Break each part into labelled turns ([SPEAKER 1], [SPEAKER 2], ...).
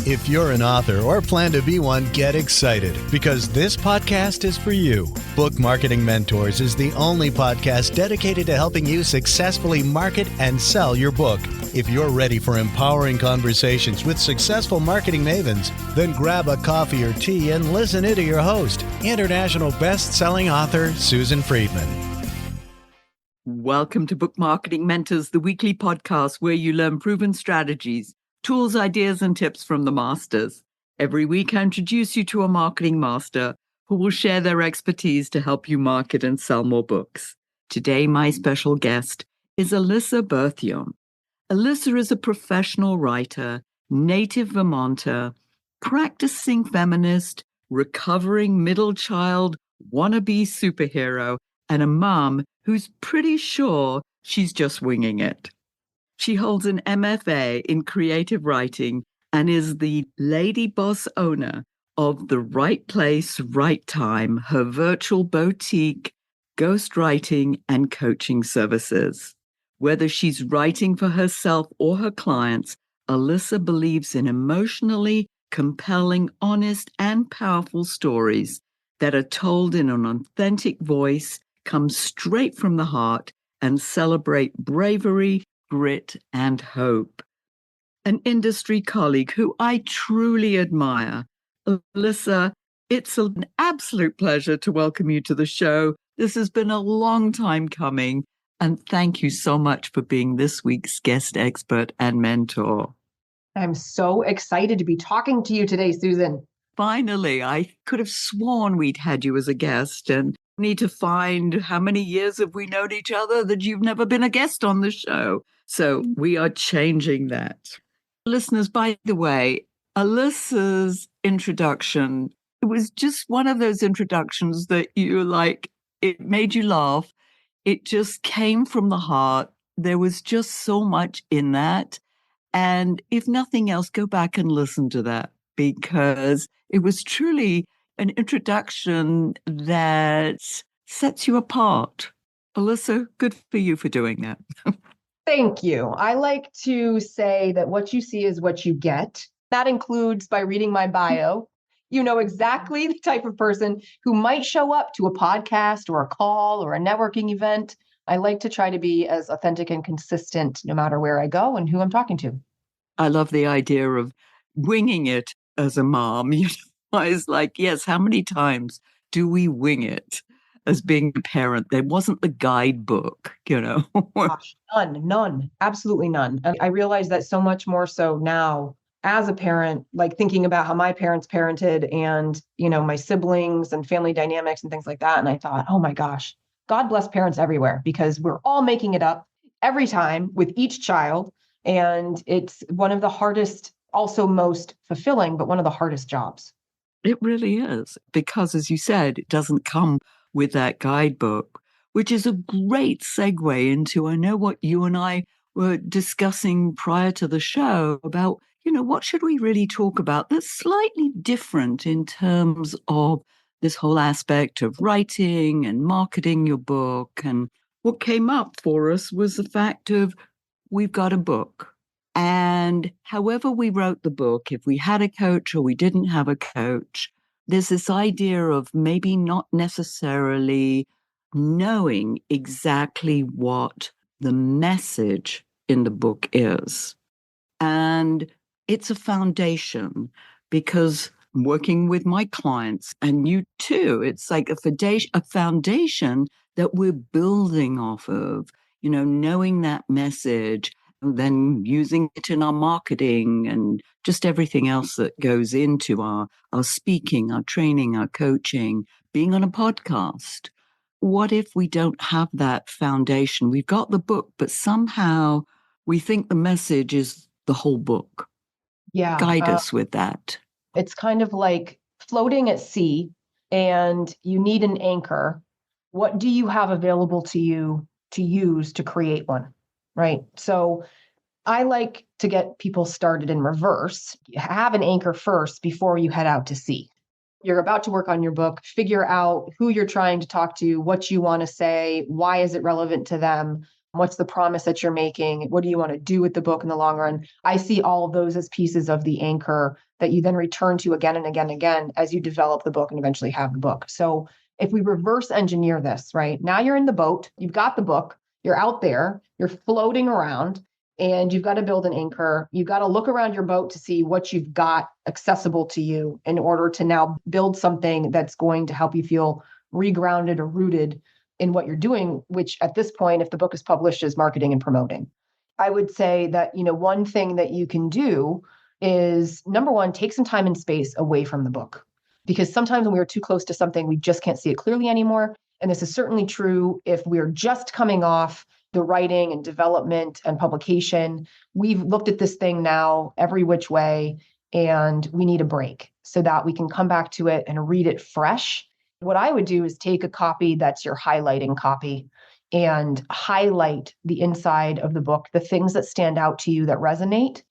[SPEAKER 1] If you're an author or plan to be one, get excited because this podcast is for you. Book Marketing Mentors is the only podcast dedicated to helping you successfully market and sell your book. If you're ready for empowering conversations with successful marketing mavens, then grab a coffee or tea and listen in to your host, international best-selling author Susan Friedman.
[SPEAKER 2] Welcome to Book Marketing Mentors, the weekly podcast where you learn proven strategies, tools, ideas, and tips from the masters. Every week, I introduce you to a marketing master who will share their expertise to help you market and sell more books. Today, my special guest is Alyssa Berthiaume. Alyssa is a professional writer, native Vermonter, practicing feminist, recovering middle child, wannabe superhero, and a mom who's pretty sure she's just winging it. She holds an MFA in creative writing and is the lady boss owner of The Right Place, Right Time, her virtual boutique, ghostwriting and coaching services. Whether she's writing for herself or her clients, Alyssa believes in emotionally compelling, honest, and powerful stories that are told in an authentic voice, come straight from the heart, and celebrate bravery, grit, and hope. An industry colleague who I truly admire. Alyssa, it's an absolute pleasure to welcome you to the show. This has been a long time coming, and thank you so much for being this week's guest expert and mentor.
[SPEAKER 3] I'm so excited to be talking to you today, Susan.
[SPEAKER 2] Finally, I could have sworn we'd had you as a guest, and need to find how many years have we known each other that you've never been a guest on the show. So we are changing that. Listeners, by the way, Alyssa's introduction, it was just one of those introductions that you like, it made you laugh. It just came from the heart. There was just so much in that. And if nothing else, go back and listen to that because it was truly an introduction that sets you apart. Alyssa, good for you for doing that.
[SPEAKER 3] Thank you. I like to say that what you see is what you get. That includes by reading my bio. You know exactly the type of person who might show up to a podcast or a call or a networking event. I like to try to be as authentic and consistent no matter where I go and who I'm talking to.
[SPEAKER 2] I love the idea of winging it as a mom. You know, I was like, yes, how many times do we wing it as being a parent? There wasn't the guidebook, you know.
[SPEAKER 3] Gosh, none, absolutely none. And I realize that so much more so now as a parent, like thinking about how my parents parented and, you know, my siblings and family dynamics and things like that. And I thought, oh my gosh, God bless parents everywhere because we're all making it up every time with each child. And it's one of the hardest, also most fulfilling, but one of the hardest jobs.
[SPEAKER 2] It really is, because as you said, it doesn't come with that guidebook, which is a great segue into, I know what you and I were discussing prior to the show about, you know, what should we really talk about that's slightly different in terms of this whole aspect of writing and marketing your book. And what came up for us was the fact of we've got a book. And however we wrote the book, if we had a coach or we didn't have a coach, there's this idea of maybe not necessarily knowing exactly what the message in the book is. And it's a foundation because working with my clients and you too, it's like a foundation that we're building off of, you know, knowing that message, then using it in our marketing and just everything else that goes into our speaking, our training, our coaching, being on a podcast. What if we don't have that foundation? We've got the book, but somehow we think the message is the whole book.
[SPEAKER 3] Yeah.
[SPEAKER 2] Guide us with that.
[SPEAKER 3] It's kind of like floating at sea and you need an anchor. What do you have available to you to use to create one? Right. So I like to get people started in reverse. Have an anchor first before you head out to sea. You're about to work on your book, figure out who you're trying to talk to, what you want to say, why is it relevant to them, what's the promise that you're making, what do you want to do with the book in the long run. I see all of those as pieces of the anchor that you then return to again and again and again as you develop the book and eventually have the book. So if we reverse engineer this, right? Now you're in the boat, you've got the book, you're out there, you're floating around, and you've got to build an anchor. You've got to look around your boat to see what you've got accessible to you in order to now build something that's going to help you feel regrounded or rooted in what you're doing, which at this point, if the book is published, is marketing and promoting. I would say that, one thing that you can do is, number one, take some time and space away from the book. Because sometimes when we're too close to something, we just can't see it clearly anymore. And this is certainly true if we're just coming off the writing and development and publication. We've looked at this thing now every which way, and we need a break so that we can come back to it and read it fresh. What I would do is take a copy that's your highlighting copy and highlight the inside of the book, the things that stand out to you that resonate.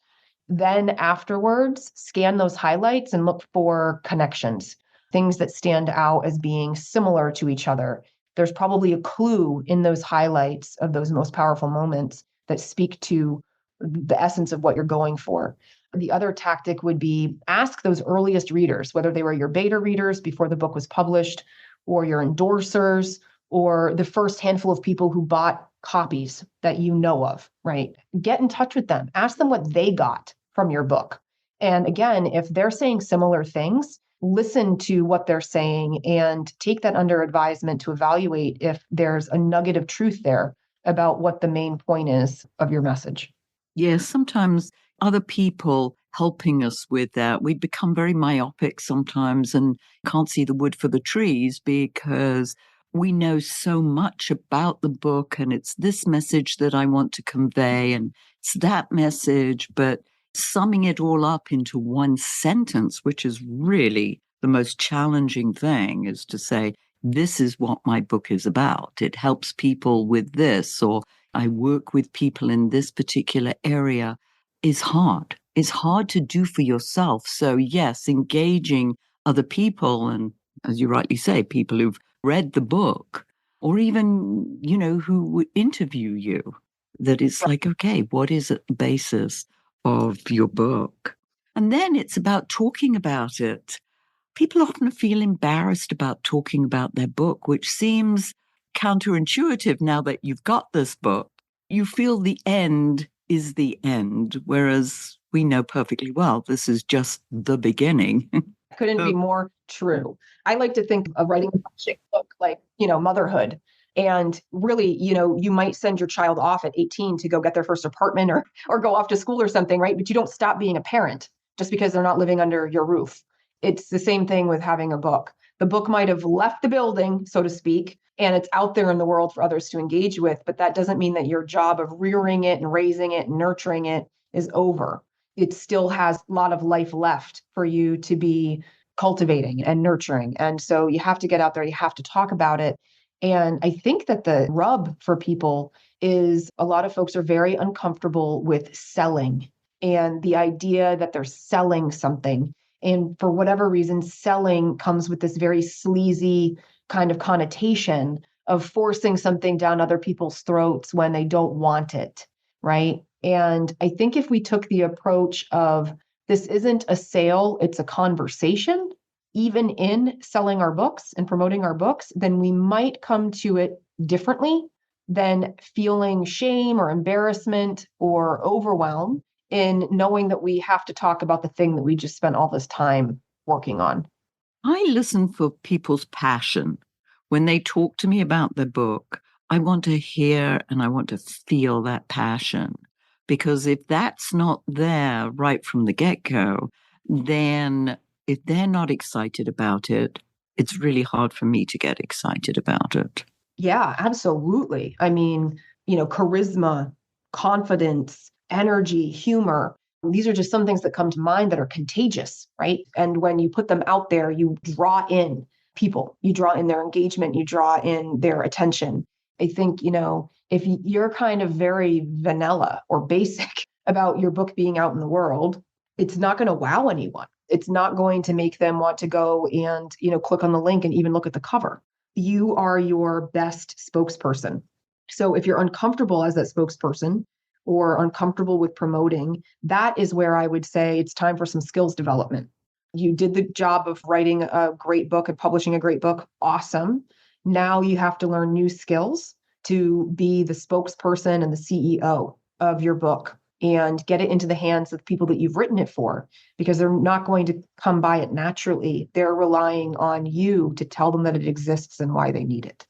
[SPEAKER 3] Then afterwards, scan those highlights and look for connections, things that stand out as being similar to each other. There's probably a clue in those highlights of those most powerful moments that speak to the essence of what you're going for. The other tactic would be ask those earliest readers, whether they were your beta readers before the book was published, or your endorsers, or the first handful of people who bought copies that you know of, right? Get in touch with them. Ask them what they got from your book. And again, if they're saying similar things, listen to what they're saying and take that under advisement to evaluate if there's a nugget of truth there about what the main point is of your message.
[SPEAKER 2] Yes, sometimes other people helping us with that, we become very myopic sometimes and can't see the wood for the trees because we know so much about the book and it's this message that I want to convey and it's that message, but summing it all up into one sentence, which is really the most challenging thing, is to say, this is what my book is about. It helps people with this, or I work with people in this particular area, is hard. It's hard to do for yourself. So yes, engaging other people, and as you rightly say, people who've read the book, or even, who would interview you, that it's like, okay, what is at the basis of your book? And then it's about talking about it. People often feel embarrassed about talking about their book, which seems counterintuitive now that you've got this book. You feel the end is the end, whereas we know perfectly well this is just the beginning.
[SPEAKER 3] Couldn't be more true. I like to think of writing a chick book like, motherhood. And really, you might send your child off at 18 to go get their first apartment or go off to school or something, right? But you don't stop being a parent just because they're not living under your roof. It's the same thing with having a book. The book might have left the building, so to speak, and it's out there in the world for others to engage with, but that doesn't mean that your job of rearing it and raising it and nurturing it is over. It still has a lot of life left for you to be cultivating and nurturing. And so you have to get out there, you have to talk about it. And I think that the rub for people is a lot of folks are very uncomfortable with selling and the idea that they're selling something. And for whatever reason, selling comes with this very sleazy kind of connotation of forcing something down other people's throats when they don't want it, right? And I think if we took the approach of this isn't a sale, it's a conversation, even in selling our books and promoting our books, then we might come to it differently than feeling shame or embarrassment or overwhelm in knowing that we have to talk about the thing that we just spent all this time working on.
[SPEAKER 2] I listen for people's passion. When they talk to me about the book, I want to hear and I want to feel that passion. Because if that's not there right from the get-go, then if they're not excited about it, it's really hard for me to get excited about it.
[SPEAKER 3] Yeah, absolutely. I mean, charisma, confidence, energy, humor. These are just some things that come to mind that are contagious, right? And when you put them out there, you draw in people, you draw in their engagement, you draw in their attention. I think, if you're kind of very vanilla or basic about your book being out in the world, it's not going to wow anyone. It's not going to make them want to go and, click on the link and even look at the cover. You are your best spokesperson. So if you're uncomfortable as that spokesperson, or uncomfortable with promoting, that is where I would say it's time for some skills development. You did the job of writing a great book and publishing a great book. Awesome. Now you have to learn new skills to be the spokesperson and the CEO of your book and get it into the hands of the people that you've written it for, because they're not going to come by it naturally. They're relying on you to tell them that it exists and why they need it.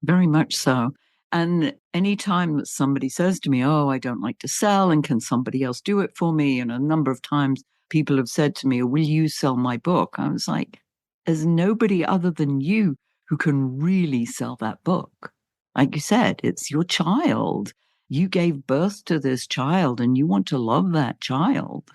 [SPEAKER 2] Very much so. And anytime that somebody says to me, oh, I don't like to sell, and can somebody else do it for me? And a number of times people have said to me, will you sell my book? I was like, there's nobody other than you who can really sell that book. Like you said, it's your child. You gave birth to this child and you want to love that child.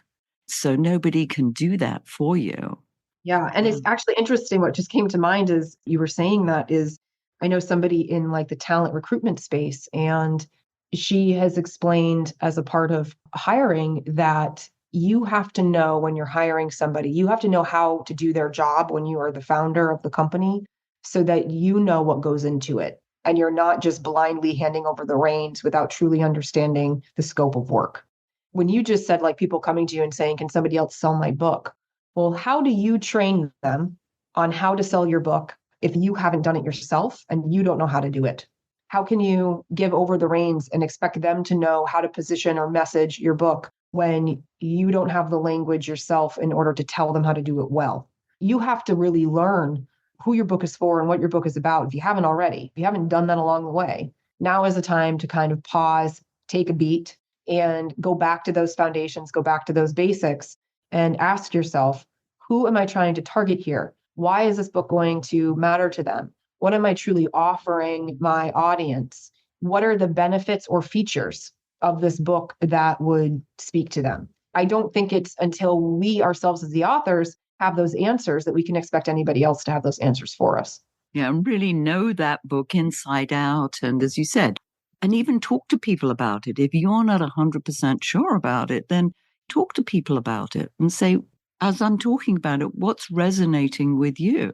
[SPEAKER 2] So nobody can do that for you.
[SPEAKER 3] Yeah. And it's actually interesting. What just came to mind is you were saying that is, I know somebody in like the talent recruitment space, and she has explained as a part of hiring that you have to know when you're hiring somebody, you have to know how to do their job when you are the founder of the company so that you know what goes into it. And you're not just blindly handing over the reins without truly understanding the scope of work. When you just said like people coming to you and saying, can somebody else sell my book? Well, how do you train them on how to sell your book if you haven't done it yourself and you don't know how to do it? How can you give over the reins and expect them to know how to position or message your book when you don't have the language yourself in order to tell them how to do it well? You have to really learn who your book is for and what your book is about if you haven't already. If you haven't done that along the way, now is the time to kind of pause, take a beat, and go back to those foundations, go back to those basics, and ask yourself, who am I trying to target here? Why is this book going to matter to them? What am I truly offering my audience? What are the benefits or features of this book that would speak to them? I don't think it's until we ourselves as the authors have those answers that we can expect anybody else to have those answers for us.
[SPEAKER 2] Yeah, and really know that book inside out. And as you said, and even talk to people about it. If you're not 100% sure about it, then talk to people about it and say, as I'm talking about it, what's resonating with you?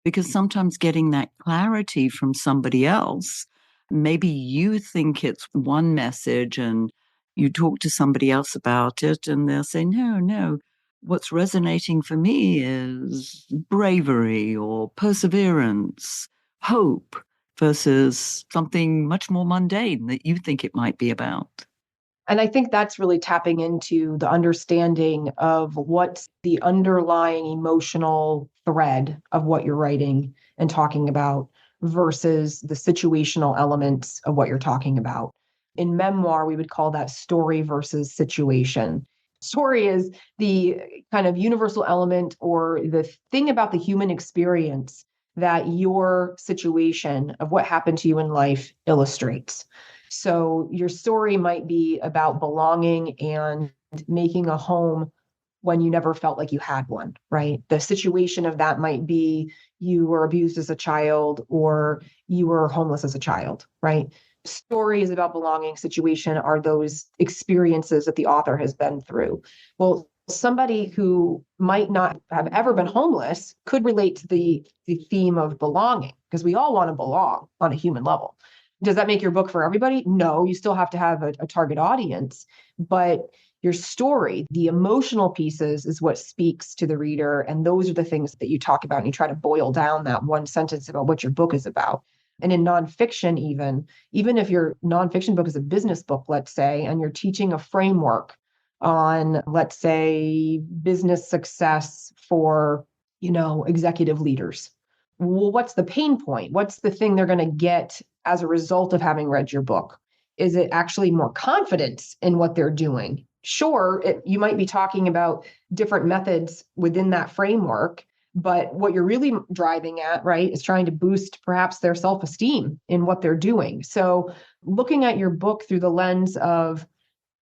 [SPEAKER 2] Because sometimes getting that clarity from somebody else, maybe you think it's one message and you talk to somebody else about it and they'll say, no, what's resonating for me is bravery or perseverance, hope, versus something much more mundane that you think it might be about.
[SPEAKER 3] And I think that's really tapping into the understanding of what's the underlying emotional thread of what you're writing and talking about versus the situational elements of what you're talking about. In memoir, we would call that story versus situation. Story is the kind of universal element or the thing about the human experience that your situation of what happened to you in life illustrates. So your story might be about belonging and making a home when you never felt like you had one, right? The situation of that might be you were abused as a child or you were homeless as a child, right? Story is about belonging. Situation are those experiences that the author has been through. Well, somebody who might not have ever been homeless could relate to the theme of belonging because we all want to belong on a human level. Does that make your book for everybody? No, you still have to have a target audience, but your story, the emotional pieces is what speaks to the reader. And those are the things that you talk about and you try to boil down that one sentence about what your book is about. And in nonfiction, even if your nonfiction book is a business book, let's say, and you're teaching a framework on, let's say, business success for, executive leaders. Well, what's the pain point? What's the thing they're going to get as a result of having read your book? Is it actually more confidence in what they're doing? Sure, you might be talking about different methods within that framework, but what you're really driving at, right, is trying to boost perhaps their self-esteem in what they're doing. So looking at your book through the lens of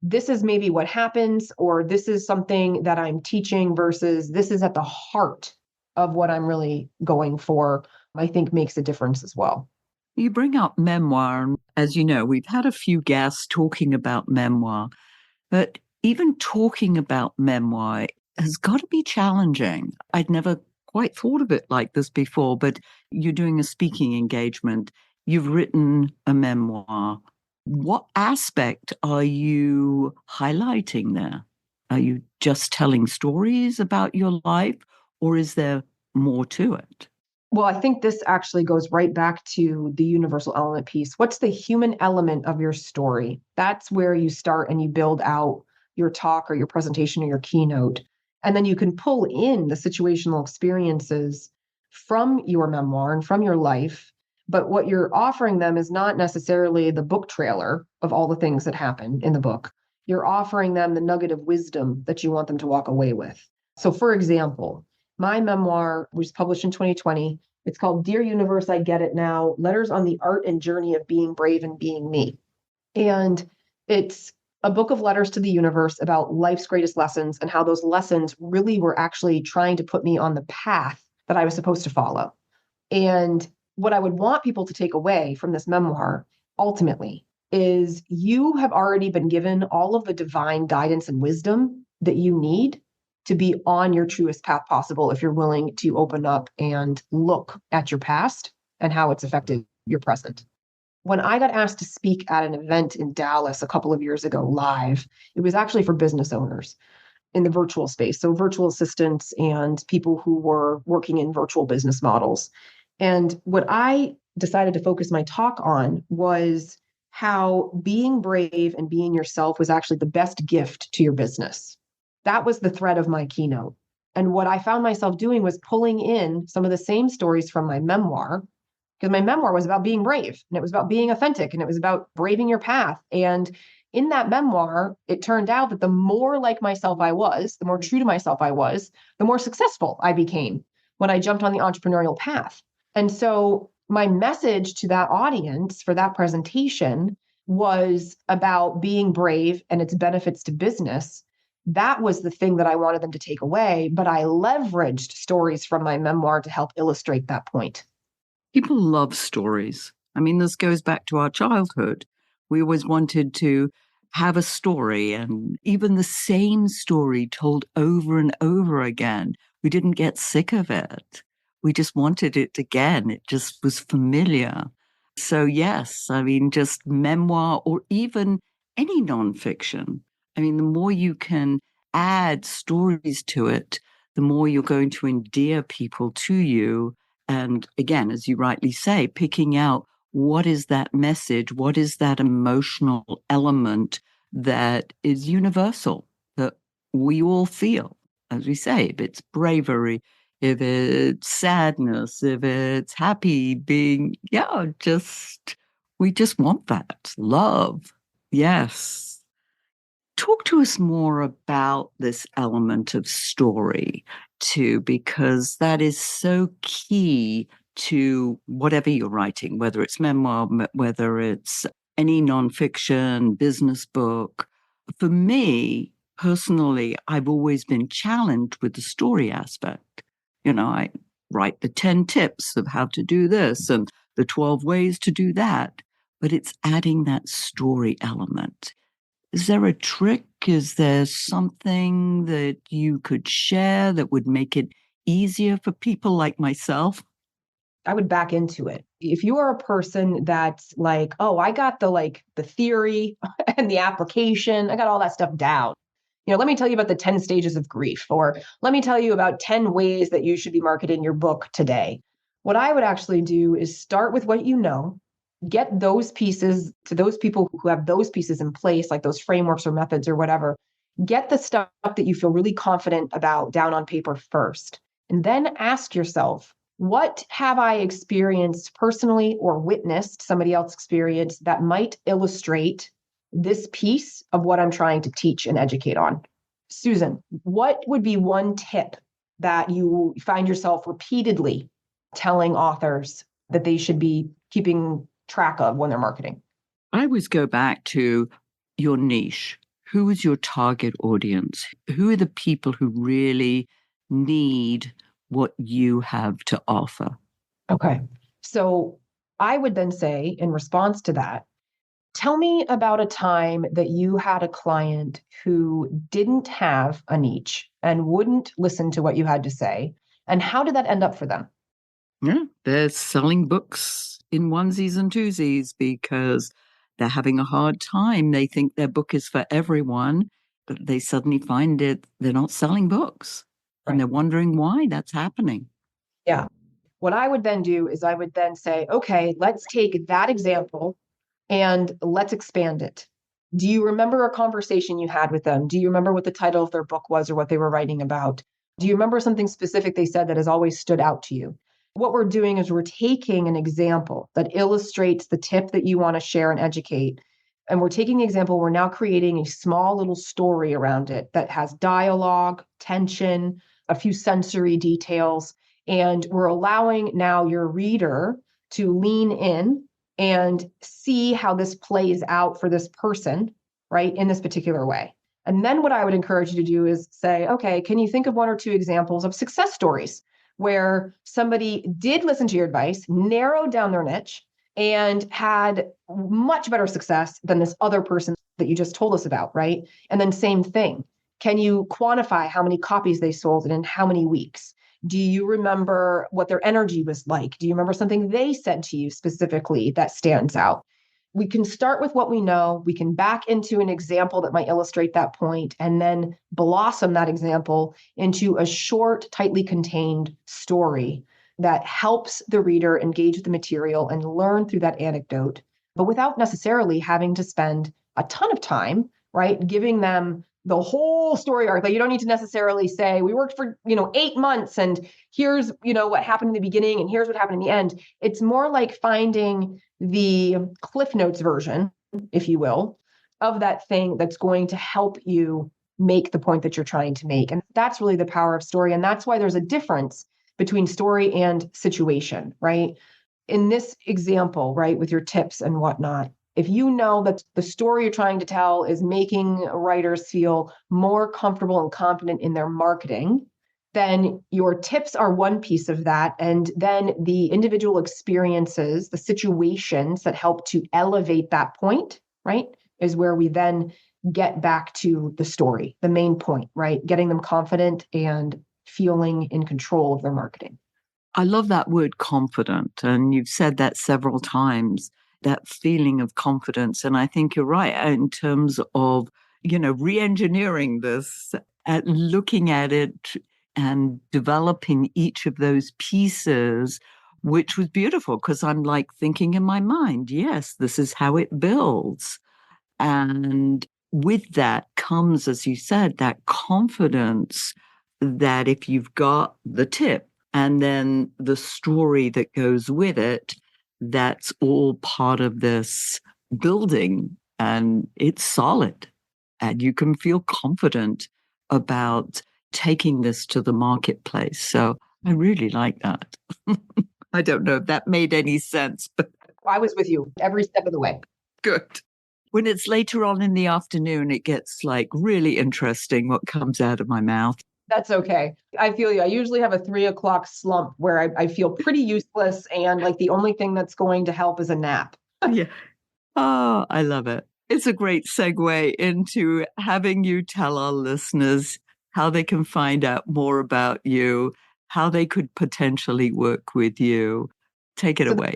[SPEAKER 3] this is maybe what happens, or this is something that I'm teaching versus this is at the heart of what I'm really going for, I think makes a difference as well.
[SPEAKER 2] You bring up memoir, and as you know, we've had a few guests talking about memoir, but even talking about memoir has got to be challenging. I'd never quite thought of it like this before, but you're doing a speaking engagement. You've written a memoir. What aspect are you highlighting there? Are you just telling stories about your life, or is there more to it?
[SPEAKER 3] Well, I think this actually goes right back to the universal element piece. What's the human element of your story? That's where you start and you build out your talk or your presentation or your keynote. And then you can pull in the situational experiences from your memoir and from your life. But what you're offering them is not necessarily the book trailer of all the things that happen in the book. You're offering them the nugget of wisdom that you want them to walk away with. So, for example, my memoir was published in 2020. It's called Dear Universe, I Get It Now, Letters on the Art and Journey of Being Brave and Being Me. And it's a book of letters to the universe about life's greatest lessons and how those lessons really were actually trying to put me on the path that I was supposed to follow. And what I would want people to take away from this memoir ultimately is you have already been given all of the divine guidance and wisdom that you need to be on your truest path possible if you're willing to open up and look at your past and how it's affected your present. When I got asked to speak at an event in Dallas a couple of years ago live, it was actually for business owners in the virtual space. So virtual assistants and people who were working in virtual business models. And what I decided to focus my talk on was how being brave and being yourself was actually the best gift to your business. That was the thread of my keynote. And what I found myself doing was pulling in some of the same stories from my memoir, because my memoir was about being brave and it was about being authentic and it was about braving your path. And in that memoir, it turned out that the more like myself I was, the more true to myself I was, the more successful I became when I jumped on the entrepreneurial path. And so my message to that audience for that presentation was about being brave and its benefits to business. That was the thing that I wanted them to take away, but I leveraged stories from my memoir to help illustrate that point.
[SPEAKER 2] People love stories. I mean, this goes back to our childhood. We always wanted to have a story, and even the same story told over and over again. We didn't get sick of it. We just wanted it again. It just was familiar. So, yes, I mean, just memoir or even any nonfiction. I mean, the more you can add stories to it, the more you're going to endear people to you. And again, as you rightly say, picking out what is that message, what is that emotional element that is universal, that we all feel. As we say, if it's bravery, if it's sadness, if it's happy being, we just want that love. Yes. Talk to us more about this element of story too, because that is so key to whatever you're writing, whether it's memoir, whether it's any nonfiction, business book. For me, personally, I've always been challenged with the story aspect. I write the 10 tips of how to do this and the 12 ways to do that, but it's adding that story element. Is there a trick? Is there something that you could share that would make it easier for people like myself?
[SPEAKER 3] I would back into it. If you are a person that's like, oh, I got the theory and the application, I got all that stuff down. Let me tell you about the 10 stages of grief, or let me tell you about 10 ways that you should be marketing your book today. What I would actually do is start with what you know, get those pieces to those people who have those pieces in place, like those frameworks or methods or whatever. Get the stuff that you feel really confident about down on paper first. And then ask yourself, what have I experienced personally or witnessed somebody else experience that might illustrate this piece of what I'm trying to teach and educate on? Susan, what would be one tip that you find yourself repeatedly telling authors that they should be keeping track of when they're marketing?
[SPEAKER 2] I always go back to your niche. Who is your target audience? Who are the people who really need what you have to offer?
[SPEAKER 3] Okay. So I would then say, in response to that, tell me about a time that you had a client who didn't have a niche and wouldn't listen to what you had to say. And how did that end up for them?
[SPEAKER 2] Yeah, they're selling books in onesies and twosies because they're having a hard time. They think their book is for everyone, but they suddenly find they're not selling books.
[SPEAKER 3] Right.
[SPEAKER 2] And they're wondering why that's happening.
[SPEAKER 3] Yeah. What I would then do is I would then say, okay, let's take that example and let's expand it. Do you remember a conversation you had with them? Do you remember what the title of their book was or what they were writing about? Do you remember something specific they said that has always stood out to you? What we're doing is we're taking an example that illustrates the tip that you want to share and educate. And we're taking the example, we're now creating a small little story around it that has dialogue, tension, a few sensory details. And we're allowing now your reader to lean in and see how this plays out for this person, right, in this particular way. And then what I would encourage you to do is say, okay, can you think of one or two examples of success stories where somebody did listen to your advice, narrowed down their niche, and had much better success than this other person that you just told us about, right? And then same thing. Can you quantify how many copies they sold and in how many weeks? Do you remember what their energy was like? Do you remember something they said to you specifically that stands out? We can start with what we know. We can back into an example that might illustrate that point and then blossom that example into a short, tightly contained story that helps the reader engage with the material and learn through that anecdote, but without necessarily having to spend a ton of time, right? Giving them the whole story arc. Like you don't need to necessarily say, we worked for, 8 months and here's, what happened in the beginning and here's what happened in the end. It's more like finding the Cliff Notes version, if you will, of that thing that's going to help you make the point that you're trying to make. And that's really the power of story. And that's why there's a difference between story and situation, right? In this example, right, with your tips and whatnot, if you know that the story you're trying to tell is making writers feel more comfortable and confident in their marketing, then your tips are one piece of that. And then the individual experiences, the situations that help to elevate that point, right, is where we then get back to the story, the main point, right? Getting them confident and feeling in control of their marketing.
[SPEAKER 2] I love that word confident. And you've said that several times, that feeling of confidence. And I think you're right in terms of, re-engineering this, at looking at it and developing each of those pieces, which was beautiful because I'm like thinking in my mind, yes, this is how it builds. And with that comes, as you said, that confidence that if you've got the tip and then the story that goes with it, that's all part of this building and it's solid. And you can feel confident about taking this to the marketplace. So I really like that. I don't know if that made any sense, but
[SPEAKER 3] I was with you every step of the way.
[SPEAKER 2] good. When it's later on in the afternoon, it gets like really interesting what comes out of my mouth.
[SPEAKER 3] That's okay. I feel you. I usually have a 3 o'clock slump where I feel pretty useless and like the only thing that's going to help is a nap.
[SPEAKER 2] Yeah. Oh, I love it. It's a great segue into having you tell our listeners how they can find out more about you, how they could potentially work with you. Take it away.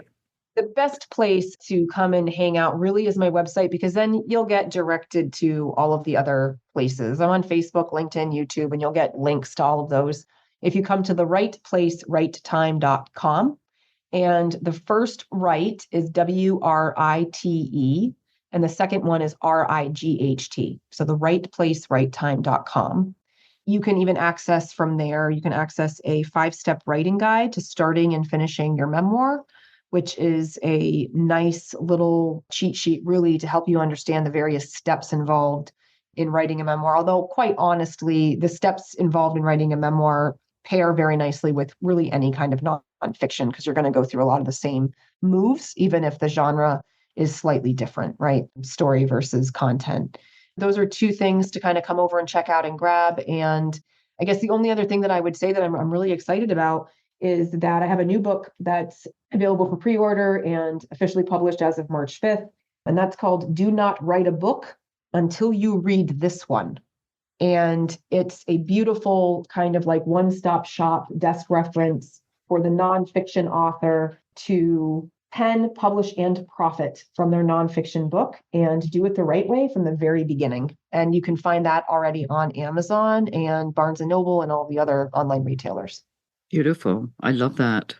[SPEAKER 3] The best place to come and hang out really is my website, because then you'll get directed to all of the other places. I'm on Facebook, LinkedIn, YouTube, and you'll get links to all of those. If you come to the right place, righttime.com, and the first right is WRITE, and the second one is RIGHT. So the right place, righttime.com. You can even access from there, you can access a 5-step writing guide to starting and finishing your memoir, which is a nice little cheat sheet really to help you understand the various steps involved in writing a memoir. Although quite honestly, the steps involved in writing a memoir pair very nicely with really any kind of nonfiction, because you're going to go through a lot of the same moves, even if the genre is slightly different, right? Story versus content. Those are two things to kind of come over and check out and grab. And I guess the only other thing that I would say that I'm really excited about is that I have a new book that's available for pre-order and officially published as of March 5th. And that's called Do Not Write a Book Until You Read This One. And it's a beautiful kind of like one-stop shop desk reference for the nonfiction author to pen, publish, and profit from their nonfiction book and do it the right way from the very beginning. And you can find that already on Amazon and Barnes and Noble and all the other online retailers.
[SPEAKER 2] Beautiful. I love that.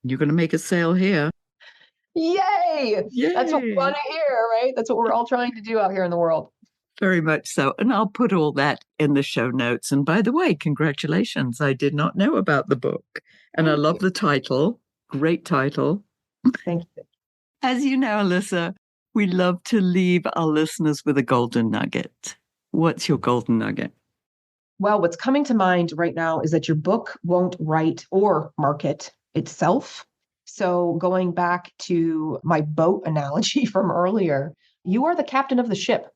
[SPEAKER 2] You're going to make a sale here.
[SPEAKER 3] Yay!
[SPEAKER 2] Yay!
[SPEAKER 3] That's what we want to hear, right? That's what we're all trying to do out here in the world.
[SPEAKER 2] Very much so. And I'll put all that in the show notes. And by the way, congratulations. I did not know about the book. And I love the title. Great title.
[SPEAKER 3] Thank you.
[SPEAKER 2] As you know, Alyssa, we love to leave our listeners with a golden nugget. What's your golden nugget?
[SPEAKER 3] Well, what's coming to mind right now is that your book won't write or market itself. So going back to my boat analogy from earlier, you are the captain of the ship.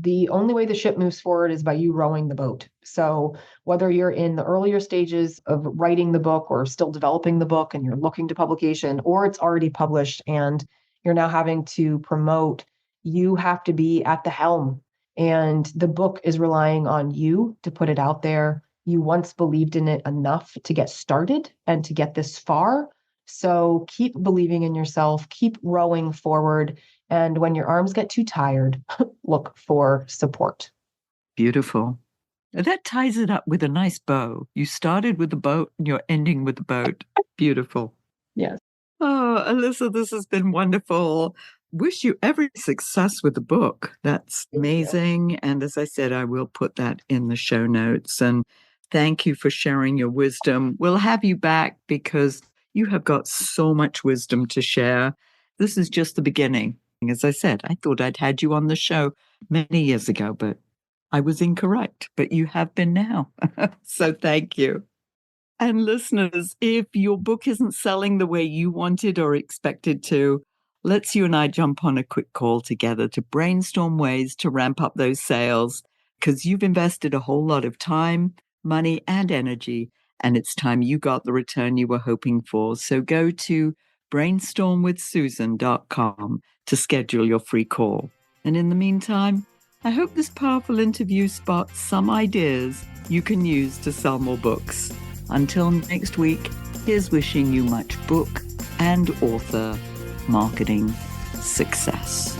[SPEAKER 3] The only way the ship moves forward is by you rowing the boat. So whether you're in the earlier stages of writing the book or still developing the book and you're looking to publication, or it's already published and you're now having to promote, you have to be at the helm. And the book is relying on you to put it out there. You once believed in it enough to get started and to get this far. So keep believing in yourself, keep rowing forward. And when your arms get too tired, look for support.
[SPEAKER 2] Beautiful. That ties it up with a nice bow. You started with the boat and you're ending with the boat. Beautiful.
[SPEAKER 3] Yes.
[SPEAKER 2] Oh, Alyssa, this has been wonderful. Wish you every success with the book. That's amazing. And as I said, I will put that in the show notes. And thank you for sharing your wisdom. We'll have you back because you have got so much wisdom to share. This is just the beginning. As I said, I thought I'd had you on the show many years ago, but I was incorrect. But you have been now. So thank you. And listeners, if your book isn't selling the way you wanted or expected to, let's you and I jump on a quick call together to brainstorm ways to ramp up those sales, because you've invested a whole lot of time, money, and energy, and it's time you got the return you were hoping for. So go to brainstormwithsusan.com to schedule your free call. And in the meantime, I hope this powerful interview sparks some ideas you can use to sell more books. Until next week, here's wishing you much book and author marketing success.